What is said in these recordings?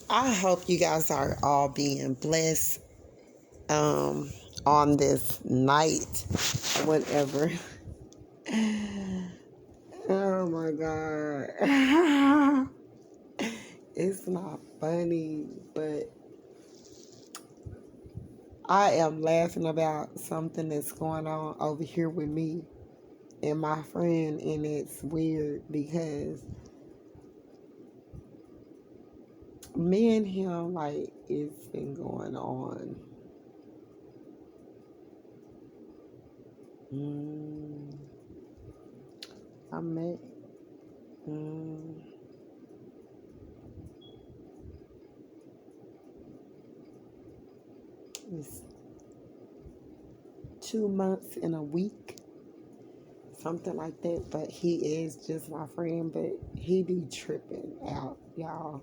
I hope you guys are all being blessed on this night, whatever. Oh my God. It's not funny, but I am laughing about something that's going on over here with me and my friend, and it's weird because me and him, like, it's been going on. Mm, I met. Mm, it's 2 months in a week, something like that. But he is just my friend, but he be tripping out, y'all.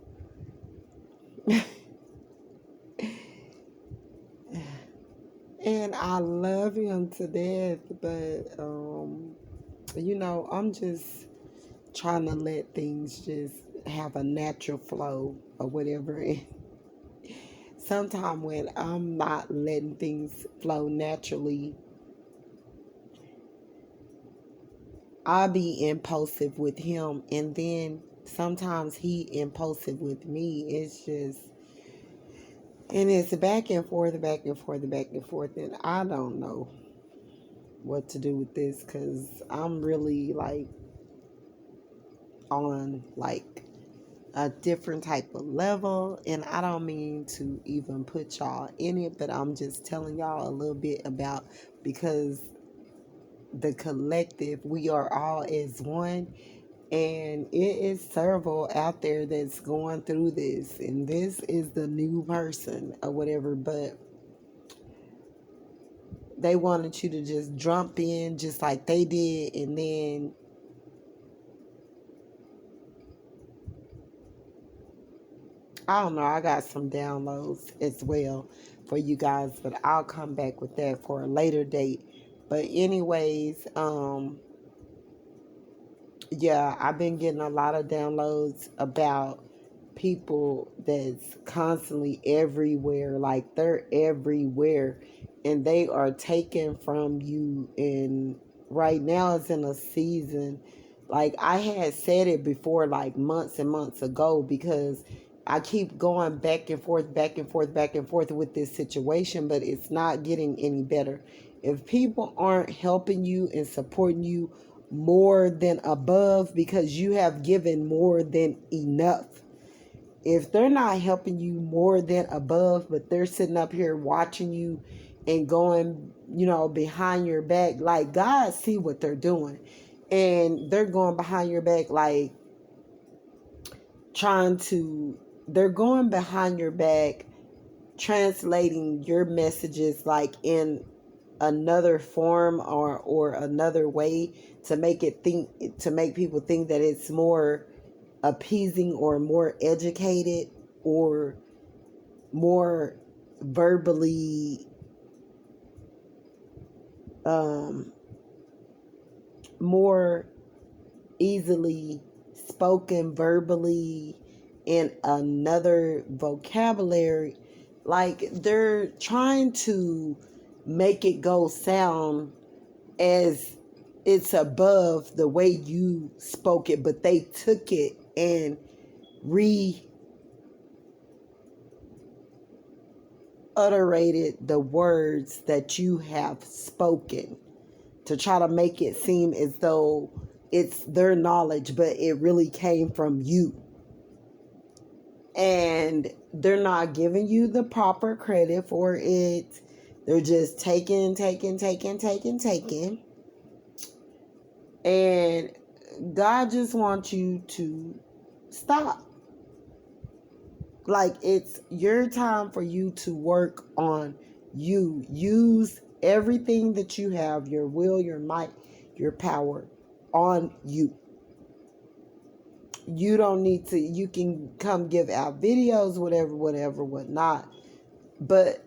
And I love him to death, but I'm just trying to let things just have a natural flow or whatever. And sometimes when I'm not letting things flow naturally, I'll be impulsive with him, and then sometimes he impulsive with me. It's just, and it's back and forth, back and forth, back and forth, and I don't know what to do with this because I'm really like on like a different type of level, and I don't mean to even put y'all in it, but I'm just telling y'all a little bit about, because the collective, we are all as one, and it is several out there that's going through this, and this is the new person or whatever, but they wanted you to just jump in just like they did, and then I don't know, I got some downloads as well for you guys, but I'll come back with that for a later date. But anyways, yeah, I've been getting a lot of downloads about people that's constantly everywhere, like they're everywhere, and they are taken from you. And right now it's in a season, like I had said it before, like months and months ago, because I keep going back and forth, back and forth, back and forth with this situation, but it's not getting any better. If people aren't helping you and supporting you more than above, because you have given more than enough, if they're not helping you more than above, but they're sitting up here watching you and going, behind your back, like God see what they're doing, and they're going behind your back, like trying to, they're going behind your back, translating your messages like in another form or another way to make people think that it's more appeasing or more educated or more verbally um more easily spoken verbally in another vocabulary. Like they're trying to make it go sound as it's above the way you spoke it, but they took it and reiterated the words that you have spoken to try to make it seem as though it's their knowledge, but it really came from you. And they're not giving you the proper credit for it. They're just taking. And God just wants you to stop. Like, it's your time for you to work on you. Use everything that you have, your will, your might, your power, on you. You don't need to, you can come give out videos, whatever, whatnot. But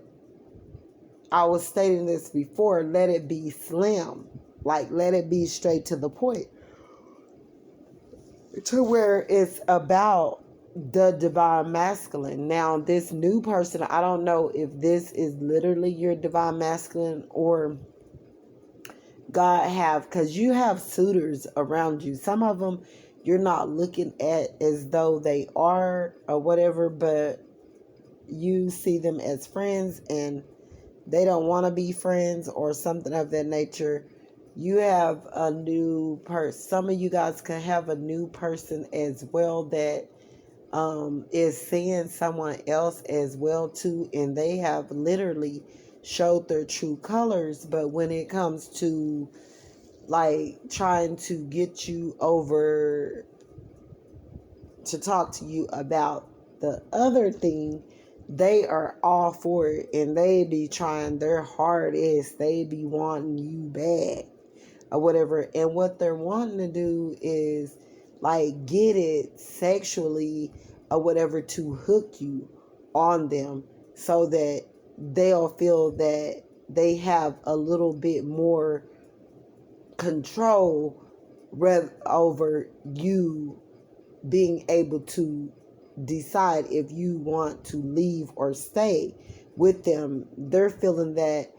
I was stating this before, let it be slim. Like, let it be straight to the point. To where it's about the divine masculine. Now, this new person, I don't know if this is literally your divine masculine or God have, because you have suitors around you. Some of them you're not looking at as though they are or whatever, but you see them as friends and they don't want to be friends or something of that nature. You have a new person. Some of you guys could have a new person as well that is seeing someone else as well too, and they have literally showed their true colors. But when it comes to like trying to get you over to talk to you about the other thing, they are all for it and they be trying their hardest. They be wanting you bad or whatever. And what they're wanting to do is like get it sexually or whatever to hook you on them so that they'll feel that they have a little bit more control over you being able to decide if you want to leave or stay with them. They're feeling that,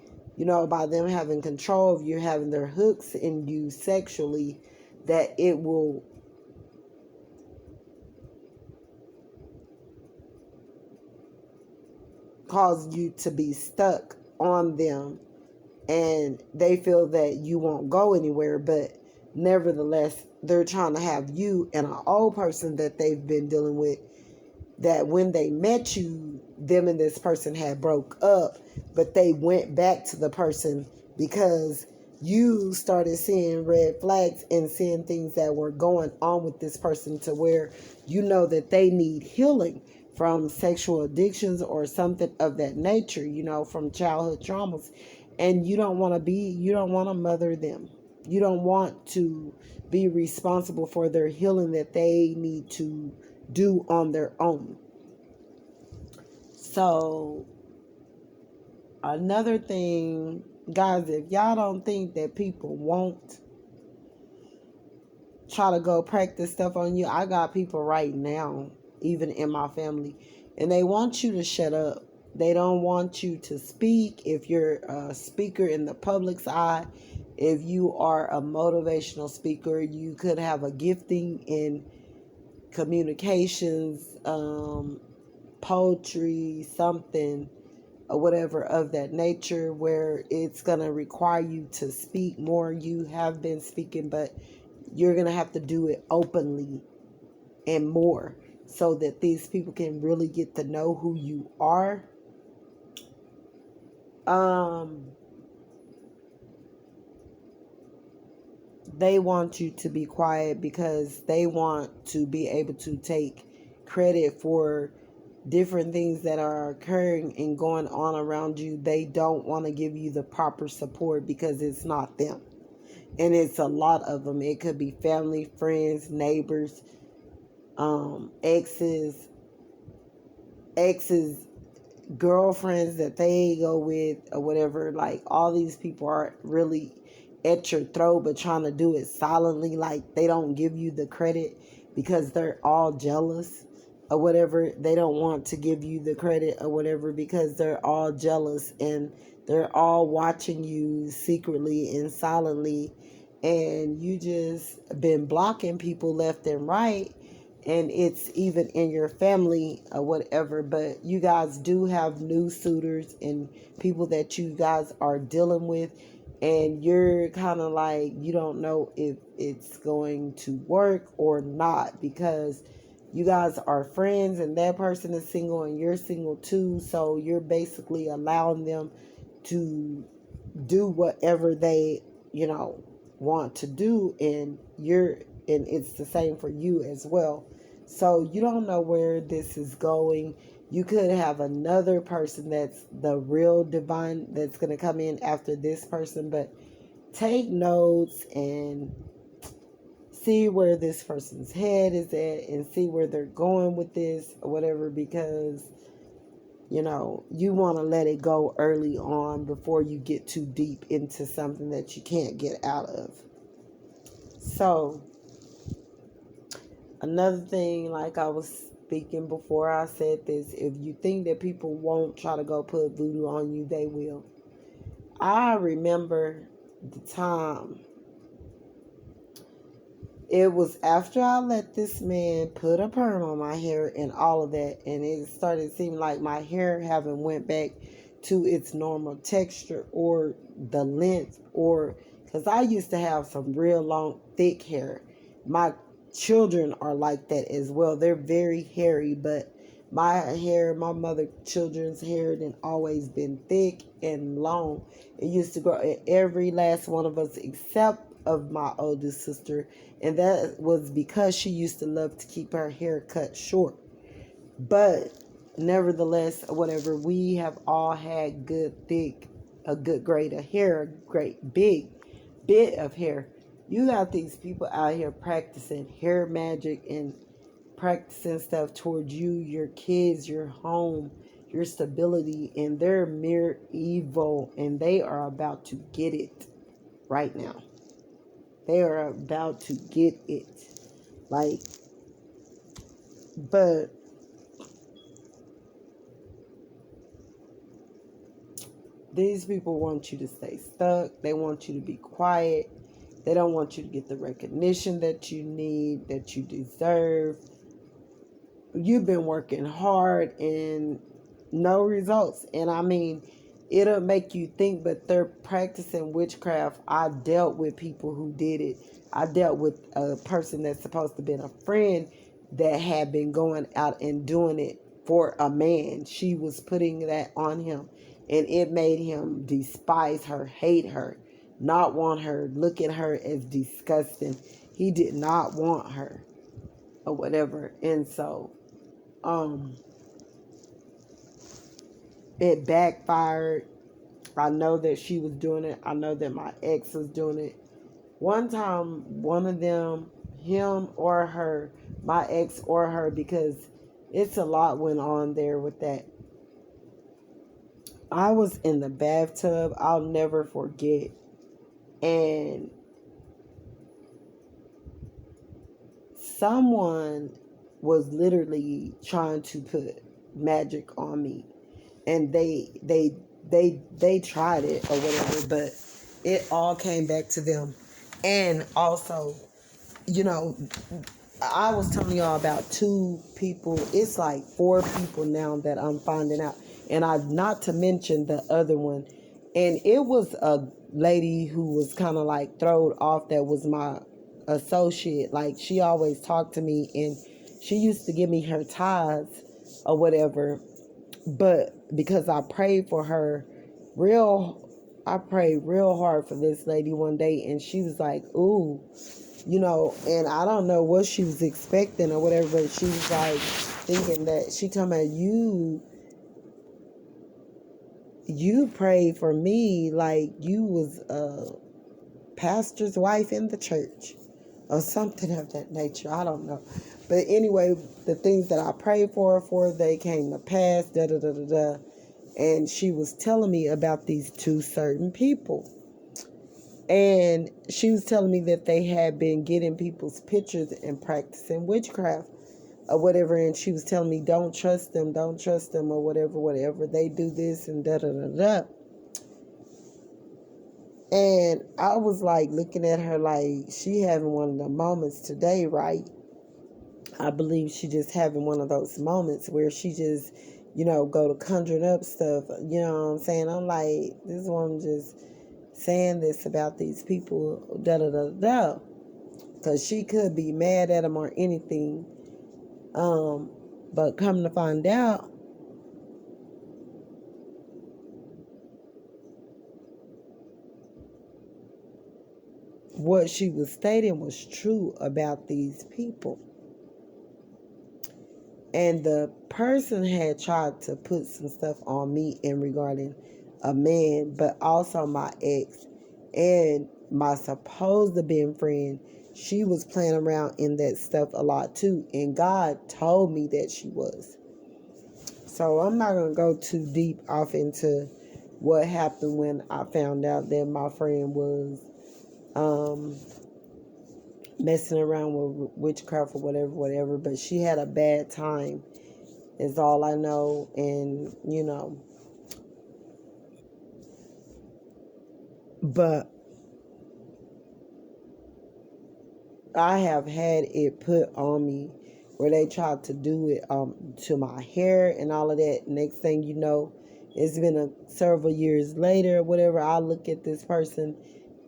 by them having control of you, having their hooks in you sexually, that it will cause you to be stuck on them, and they feel that you won't go anywhere. But nevertheless, they're trying to have you and an old person that they've been dealing with, that when they met you, them and this person had broke up, but they went back to the person because you started seeing red flags and seeing things that were going on with this person to where you know that they need healing from sexual addictions or something of that nature, from childhood traumas. And you don't want to mother them. You don't want to be responsible for their healing that they need to do on their own. So, another thing, guys, if y'all don't think that people won't try to go practice stuff on you, I got people right now, even in my family, and they want you to shut up. They don't want you to speak. If you're a speaker in the public's eye, if you are a motivational speaker, you could have a gifting in communications, poetry, something or whatever of that nature, where it's going to require you to speak more. You have been speaking, but you're going to have to do it openly and more so that these people can really get to know who you are. They want you to be quiet because they want to be able to take credit for different things that are occurring and going on around you. They don't want to give you the proper support because it's not them. And it's a lot of them. It could be family, friends, neighbors, exes, girlfriends that they go with or whatever. Like, all these people are really at your throat but trying to do it silently. Like, they don't give you the credit because they're all jealous or whatever. They don't want to give you the credit or whatever because they're all jealous, and they're all watching you secretly and silently, and you just been blocking people left and right, and it's even in your family or whatever. But you guys do have new suitors and people that you guys are dealing with, and you're kind of like, you don't know if it's going to work or not, because you guys are friends and that person is single and you're single too. So you're basically allowing them to do whatever they, want to do, and it's the same for you as well. So you don't know where this is going. You could have another person that's the real divine that's going to come in after this person, but take notes and see where this person's head is at and see where they're going with this or whatever, because you want to let it go early on before you get too deep into something that you can't get out of. So, another thing, like I was speaking before I said this. If you think that people won't try to go put voodoo on you, they will. I remember the time. It was after I let this man put a perm on my hair and all of that, and it started seeming like my hair haven't went back to its normal texture or the length, or because I used to have some real long thick hair. My children are like that as well. They're very hairy, but my hair, my mother children's hair, had always been thick and long. It used to grow in every last one of us except of my oldest sister, and that was because she used to love to keep her hair cut short. But nevertheless, whatever, we have all had good thick, a good grade of hair, a great big bit of hair. You got these people out here practicing hair magic and practicing stuff towards you, your kids, your home, your stability, and they're mere evil, and they are about to get it right now. They are about to get it. Like, but these people want you to stay stuck. They want you to be quiet. They don't want you to get the recognition that you need, that you deserve. You've been working hard and no results. And I mean, it'll make you think, but they're practicing witchcraft. I dealt with people who did it. I dealt with a person that's supposed to have been a friend that had been going out and doing it for a man. She was putting that on him, and it made him despise her, hate her, not want her, look at her as disgusting. He did not want her or whatever. And so it backfired. I know that she was doing it. I know that my ex was doing it. One time, one of them, him or her, my ex or her, because it's a lot went on there with that. I was in the bathtub. I'll never forget. And someone was literally trying to put magic on me, and they tried it or whatever, but it all came back to them. And also, you know, I was telling y'all about 2 people. It's like 4 people now that I'm finding out, and I've not to mention the other one. And it was a lady who was kind of like thrown off, that was my associate. Like, she always talked to me, and she used to give me her tithes or whatever. But because I prayed for her I prayed real hard for this lady one day, and she was like, ooh, and I don't know what she was expecting or whatever, but she was like thinking that she talking about you prayed for me like you was a pastor's wife in the church or something of that nature. I don't know. But anyway, the things that I prayed for, they came to pass, da da da da da. And she was telling me about these 2 certain people. And she was telling me that they had been getting people's pictures and practicing witchcraft or whatever. And she was telling me, don't trust them, or whatever. They do this and da da da da. And I was like looking at her like she having one of the moments today, right? I believe she just having one of those moments where she just, go to conjuring up stuff. You know what I'm saying? I'm like, this woman just saying this about these people, da da da da. Because she could be mad at them or anything. But come to find out, what she was stating was true about these people. And the person had tried to put some stuff on me in regarding a man, but also my ex and my supposed to be friend. She was playing around in that stuff a lot too. And God told me that she was. So I'm not going to go too deep off into what happened when I found out that my friend was messing around with witchcraft or whatever. But she had a bad time, is all I know. And, but I have had it put on me where they tried to do it to my hair and all of that. Next thing you know, it's been several years later, whatever. I look at this person,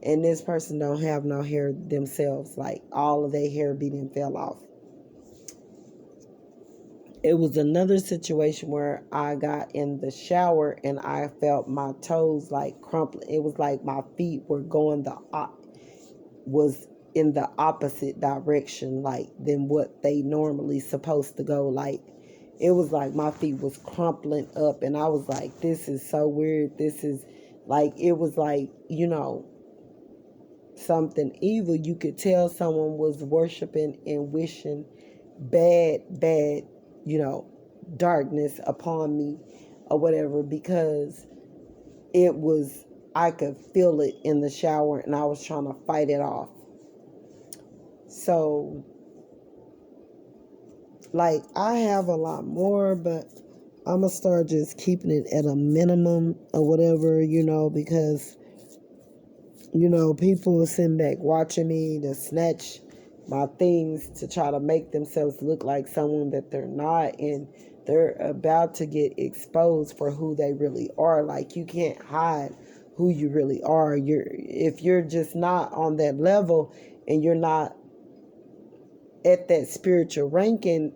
and this person don't have no hair themselves. Like all of their hair beating fell off. It was another situation where I got in the shower and I felt my toes like crumpling. It was like my feet were going was in the opposite direction, like than what they normally supposed to go. Like it was like my feet was crumpling up, and I was like, this is so weird. This is like, it was like, something evil. You could tell someone was worshiping and wishing bad, darkness upon me or whatever, because it was, I could feel it in the shower and I was trying to fight it off. So, like, I have a lot more, but I'm going to start just keeping it at a minimum or whatever, because, people are sitting back watching me to snatch my things to try to make themselves look like someone that they're not. And they're about to get exposed for who they really are. Like, you can't hide who you really are. If you're just not on that level and you're not at that spiritual ranking,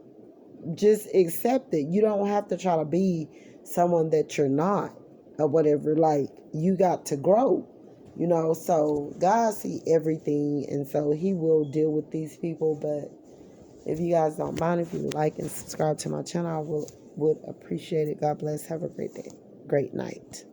just accept it. You don't have to try to be someone that you're not or whatever. Like, you got to grow, so God see everything, and so he will deal with these people. But if you guys don't mind, if you like and subscribe to my channel, I would appreciate it. God bless. Have a great day, great night.